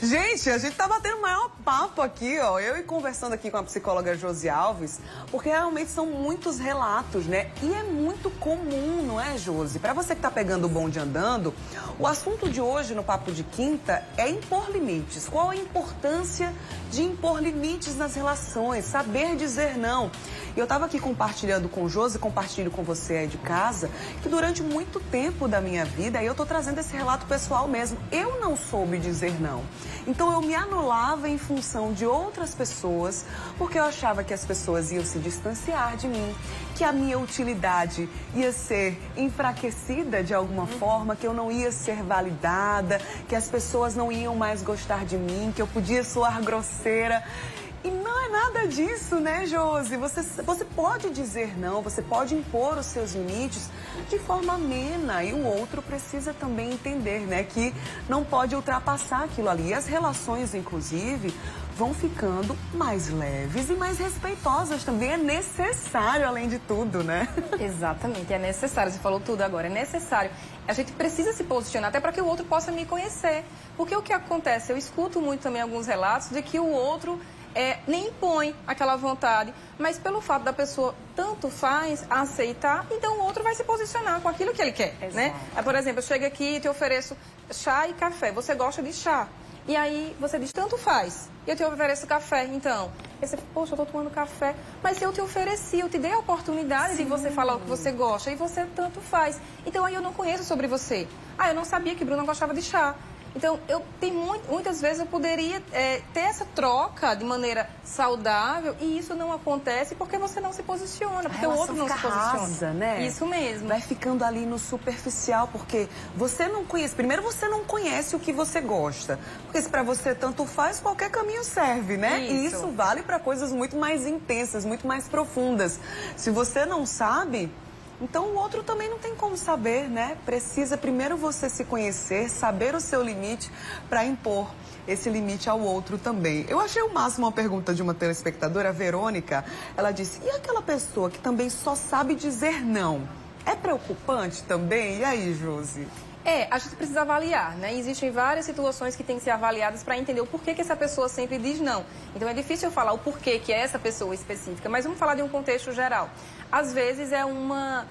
Gente, a gente tá batendo o maior papo aqui, ó. Eu e conversando aqui com a psicóloga Josi Alves, porque realmente são muitos relatos, né? E é muito comum, não é, Josi? Pra você que tá pegando o bonde andando, o assunto de hoje no Papo de Quinta é impor limites. Qual a importância de impor limites nas relações? Saber dizer não. E eu tava aqui compartilhando com o Josi, compartilho com você aí de casa, que durante muito tempo da minha vida, aí eu tô trazendo esse relato pessoal mesmo, eu não soube dizer não. Então eu me anulava em função de outras pessoas, porque eu achava que as pessoas iam se distanciar de mim, que a minha utilidade ia ser enfraquecida de alguma forma, que eu não ia ser validada, que as pessoas não iam mais gostar de mim, que eu podia soar grosseira. E não é nada disso, né, Josi? Você pode dizer não, você pode impor os seus limites de forma amena. E o outro precisa também entender, né, que não pode ultrapassar aquilo ali. E as relações, inclusive, vão ficando mais leves e mais respeitosas também. É necessário, além de tudo, né? Exatamente, é necessário. Você falou tudo agora, é necessário. A gente precisa se posicionar até para que o outro possa me conhecer. Porque o que acontece? Eu escuto muito também alguns relatos de que o outro nem impõe aquela vontade, mas pelo fato da pessoa tanto faz aceitar, então o outro vai se posicionar com aquilo que ele quer, né? Por exemplo, eu chego aqui e te ofereço chá e café, você gosta de chá, e aí você diz tanto faz, e eu te ofereço café, então, aí você, poxa, eu tô tomando café, mas eu te ofereci, eu te dei a oportunidade de você falar o que você gosta, e você tanto faz, então aí eu não conheço sobre você, eu não sabia que Bruna gostava de chá. Então, muitas vezes eu poderia ter essa troca de maneira saudável e isso não acontece porque você não se posiciona, porque o outro não se posiciona. Rasa, né? Isso mesmo. Vai ficando ali no superficial, porque você não conhece. Primeiro, você não conhece o que você gosta. Porque se pra você tanto faz, qualquer caminho serve, né? Isso. E isso vale pra coisas muito mais intensas, muito mais profundas. Se você não sabe, então o outro também não tem como saber, né? Precisa primeiro você se conhecer, saber o seu limite para impor esse limite ao outro também. Eu achei o máximo uma pergunta de uma telespectadora, a Verônica. Ela disse, e aquela pessoa que também só sabe dizer não? É preocupante também? E aí, Josi? A gente precisa avaliar, né? Existem várias situações que têm que ser avaliadas para entender o porquê que essa pessoa sempre diz não. Então é difícil eu falar o porquê que é essa pessoa específica, mas vamos falar de um contexto geral. Às vezes é uma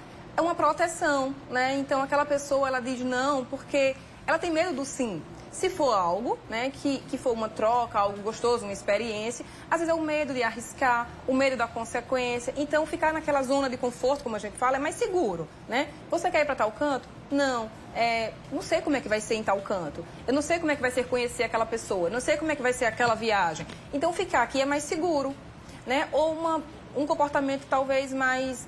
proteção, né? Então aquela pessoa ela diz não porque ela tem medo do sim. Se for algo, né, que for uma troca, algo gostoso, uma experiência, às vezes é o medo de arriscar, o medo da consequência. Então, ficar naquela zona de conforto, como a gente fala, é mais seguro, né? Você quer ir para tal canto? Não. Não sei como é que vai ser em tal canto. Eu não sei como é que vai ser conhecer aquela pessoa. Eu não sei como é que vai ser aquela viagem. Então, ficar aqui é mais seguro, né? Ou um comportamento talvez mais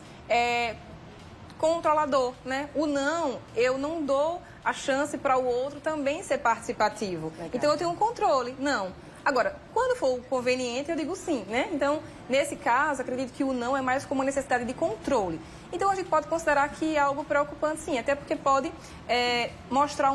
controlador, né? O não, eu não dou a chance para o outro também ser participativo. Legal. Então, eu tenho um controle. Não. Agora, quando for conveniente, eu digo sim, né? Então, nesse caso, acredito que o não é mais como uma necessidade de controle. Então, a gente pode considerar que é algo preocupante, sim. Até porque pode mostrar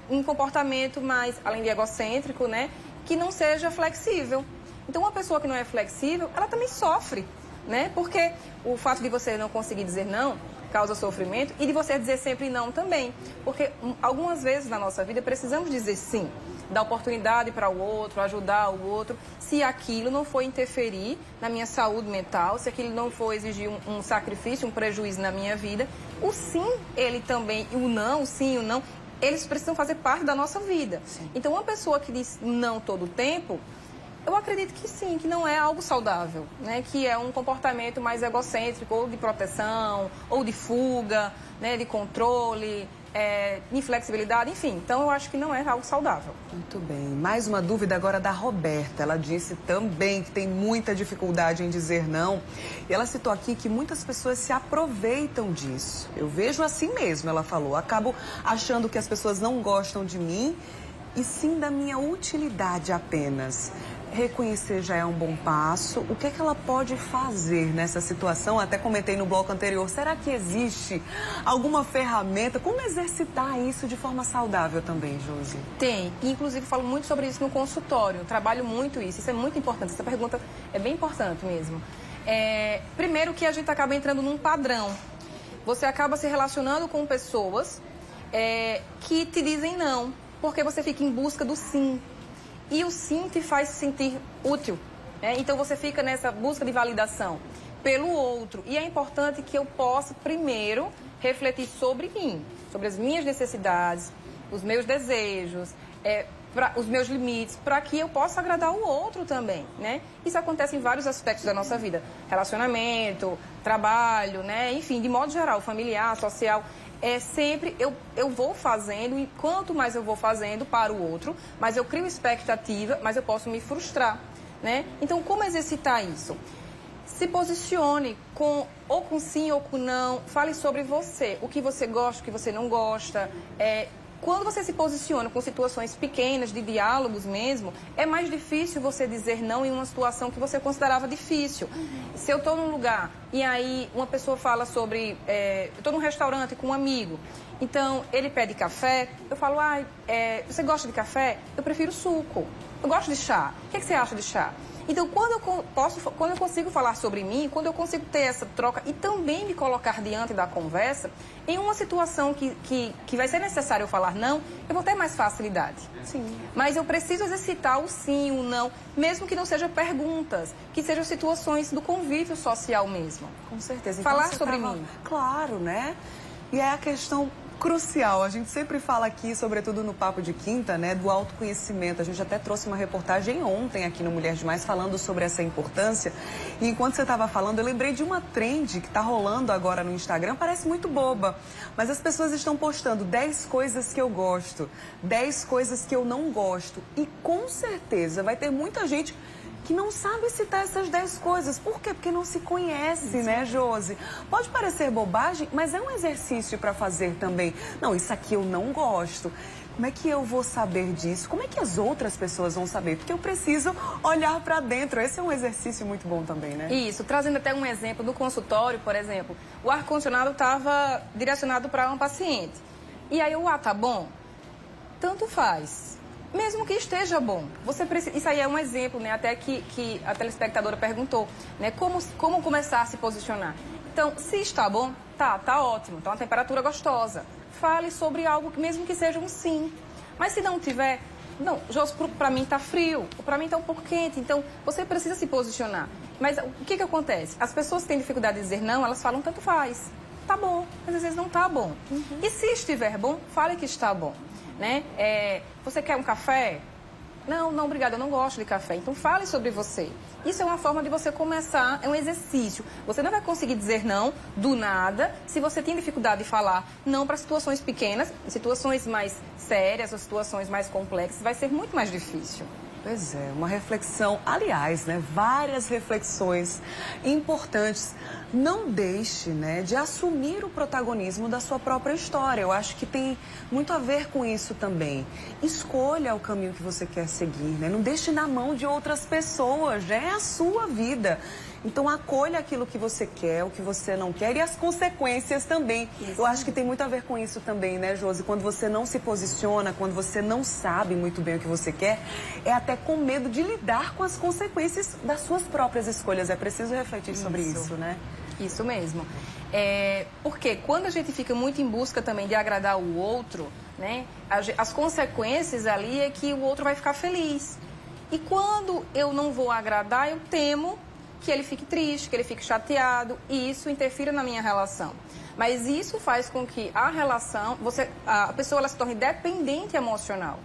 um comportamento mais, além de egocêntrico, né? Que não seja flexível. Então, uma pessoa que não é flexível, ela também sofre, né? Porque o fato de você não conseguir dizer não causa sofrimento e de você dizer sempre não também. Porque algumas vezes na nossa vida precisamos dizer sim, dar oportunidade para o outro, ajudar o outro, se aquilo não for interferir na minha saúde mental, se aquilo não for exigir um sacrifício, um prejuízo na minha vida. O sim, ele também, o não, o sim, o não, eles precisam fazer parte da nossa vida. Sim. Então, uma pessoa que diz não todo o tempo, eu acredito que sim, que não é algo saudável, né? Que é um comportamento mais egocêntrico, ou de proteção, ou de fuga, né? De controle, inflexibilidade, enfim. Então, eu acho que não é algo saudável. Muito bem. Mais uma dúvida agora da Roberta. Ela disse também que tem muita dificuldade em dizer não. E ela citou aqui que muitas pessoas se aproveitam disso. Eu vejo assim mesmo, ela falou. Acabo achando que as pessoas não gostam de mim e sim da minha utilidade apenas. Reconhecer já é um bom passo. O que é que ela pode fazer nessa situação? Até comentei no bloco anterior. Será que existe alguma ferramenta? Como exercitar isso de forma saudável também, Josi? Tem. Inclusive, falo muito sobre isso no consultório. Eu trabalho muito isso. Isso é muito importante. Essa pergunta é bem importante mesmo. Primeiro que a gente acaba entrando num padrão. Você acaba se relacionando com pessoas que te dizem não, porque você fica em busca do sim. E o sim te faz se sentir útil. Né? Então você fica nessa busca de validação pelo outro. E é importante que eu possa, primeiro, refletir sobre mim, sobre as minhas necessidades, os meus desejos, os meus limites, para que eu possa agradar o outro também, né? Isso acontece em vários aspectos da nossa vida. Relacionamento, trabalho, né? Enfim, de modo geral, familiar, social. Sempre eu vou fazendo, e quanto mais eu vou fazendo para o outro, mais eu crio expectativa, mas eu posso me frustrar, né? Então, como exercitar isso? Se posicione ou com sim ou com não. Fale sobre você, o que você gosta, o que você não gosta. Quando você se posiciona com situações pequenas, de diálogos mesmo, é mais difícil você dizer não em uma situação que você considerava difícil. Se eu estou num lugar e aí uma pessoa fala sobre... eu estou num restaurante com um amigo, então ele pede café, eu falo, você gosta de café? Eu prefiro suco. Eu gosto de chá. O que você acha de chá? Então, quando eu consigo falar sobre mim, quando eu consigo ter essa troca e também me colocar diante da conversa, em uma situação que vai ser necessário eu falar não, eu vou ter mais facilidade. Sim. Mas eu preciso exercitar o sim, o não, mesmo que não sejam perguntas, que sejam situações do convívio social mesmo. Com certeza. Então, falar sobre mim. Claro, né? E é a questão crucial. A gente sempre fala aqui, sobretudo no Papo de Quinta, né, do autoconhecimento. A gente até trouxe uma reportagem ontem aqui no Mulher Demais falando sobre essa importância. E enquanto você estava falando, eu lembrei de uma trend que está rolando agora no Instagram. Parece muito boba, mas as pessoas estão postando 10 coisas que eu gosto, 10 coisas que eu não gosto. E com certeza vai ter muita gente que não sabe citar essas 10 coisas. Por quê? Porque não se conhece, né, Josi? Pode parecer bobagem, mas é um exercício para fazer também. Não, isso aqui eu não gosto. Como é que eu vou saber disso? Como é que as outras pessoas vão saber? Porque eu preciso olhar para dentro. Esse é um exercício muito bom também, né? Isso. Trazendo até um exemplo do consultório, por exemplo. O ar-condicionado estava direcionado para uma paciente. E aí tá bom? Tanto faz. Mesmo que esteja bom, você precisa... Isso aí é um exemplo, né? Até que a telespectadora perguntou, né? Como começar a se posicionar. Então, se está bom, tá ótimo. Então, a temperatura gostosa. Fale sobre algo, mesmo que seja um sim. Mas se não tiver... Não, Josi, para mim tá frio, ou para mim tá um pouco quente. Então, você precisa se posicionar. Mas o que acontece? As pessoas que têm dificuldade de dizer não, elas falam tanto faz. Tá bom, mas às vezes não tá bom. E se estiver bom, fale que está bom. Né? Você quer um café? Não, obrigada, eu não gosto de café. Então fale sobre você. Isso é uma forma de você começar, é um exercício. Você não vai conseguir dizer não do nada se você tem dificuldade de falar não para situações pequenas, situações mais sérias ou situações mais complexas, vai ser muito mais difícil. Pois é, uma reflexão, aliás, né, várias reflexões importantes. Não deixe, né, de assumir o protagonismo da sua própria história. Eu acho que tem muito a ver com isso também. Escolha o caminho que você quer seguir, né? Não deixe na mão de outras pessoas, né? É a sua vida. Então, acolha aquilo que você quer, o que você não quer e as consequências também. Isso. Eu acho que tem muito a ver com isso também, né, Josi? Quando você não se posiciona, quando você não sabe muito bem o que você quer, é até com medo de lidar com as consequências das suas próprias escolhas. É preciso refletir sobre isso, né? Isso mesmo. Porque quando a gente fica muito em busca também de agradar o outro, né, as consequências ali é que o outro vai ficar feliz. E quando eu não vou agradar, eu temo que ele fique triste, que ele fique chateado, e isso interfira na minha relação. Mas isso faz com que a relação, a pessoa ela se torne dependente emocional.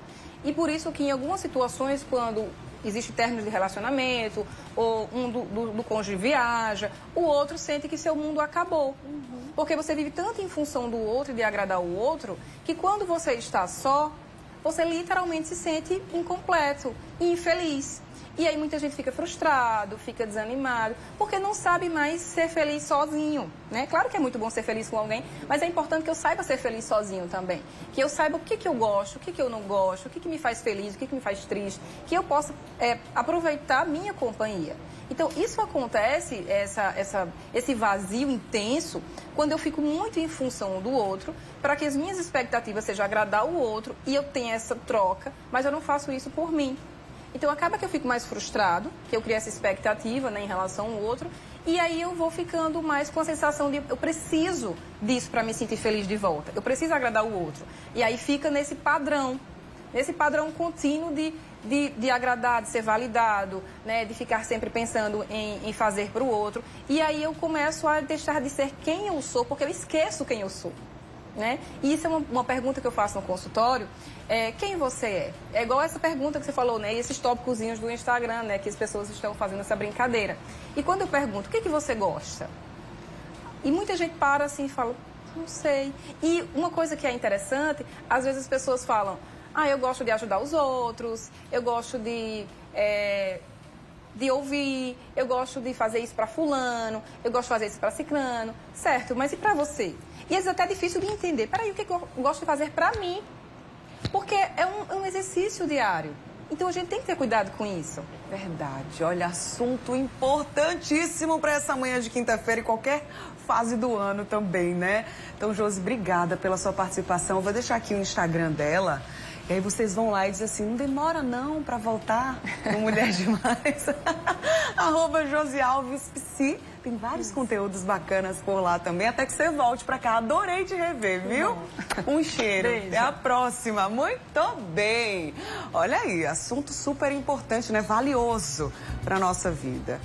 E por isso que em algumas situações, quando existe término de relacionamento, ou um do cônjuge viaja, o outro sente que seu mundo acabou. Porque você vive tanto em função do outro e de agradar o outro, que quando você está só, você literalmente se sente incompleto e infeliz. E aí muita gente fica frustrado, fica desanimado, porque não sabe mais ser feliz sozinho, né? Claro que é muito bom ser feliz com alguém, mas é importante que eu saiba ser feliz sozinho também. Que eu saiba o que eu gosto, o que eu não gosto, o que me faz feliz, o que me faz triste, que eu possa aproveitar a minha companhia. Então, isso acontece, esse vazio intenso, quando eu fico muito em função do outro, para que as minhas expectativas sejam agradar o outro e eu tenha essa troca, mas eu não faço isso por mim. Então, acaba que eu fico mais frustrado, que eu crio essa expectativa, né, em relação ao outro, e aí eu vou ficando mais com a sensação de eu preciso disso para me sentir feliz de volta, eu preciso agradar o outro. E aí fica nesse padrão, nesse padrão contínuo de agradar, de ser validado, né? De ficar sempre pensando em fazer para o outro. E aí eu começo a deixar de ser quem eu sou, porque eu esqueço quem eu sou. Né? E isso é uma pergunta que eu faço no consultório, quem você é? É igual essa pergunta que você falou, né? E esses tópicozinhos do Instagram, né? Que as pessoas estão fazendo essa brincadeira. E quando eu pergunto, o que você gosta? E muita gente para assim e fala, não sei. E uma coisa que é interessante, às vezes as pessoas falam, eu gosto de ajudar os outros, eu gosto de ouvir, eu gosto de fazer isso para fulano, eu gosto de fazer isso para ciclano, certo? Mas e para você? E às vezes é até difícil de entender. Peraí, o que eu gosto de fazer para mim? Porque é um exercício diário. Então a gente tem que ter cuidado com isso. Verdade. Olha, assunto importantíssimo para essa manhã de quinta-feira e qualquer fase do ano também, né? Então, Josi, obrigada pela sua participação. Eu vou deixar aqui o Instagram dela. E aí vocês vão lá e dizem assim, não demora não para voltar no Mulher Demais. @JosiAlvesPsi. Tem vários conteúdos bacanas por lá também, até que você volte para cá. Adorei te rever, viu? Um cheiro. Beijo. Até a próxima. Muito bem. Olha aí, assunto super importante, né? Valioso para nossa vida.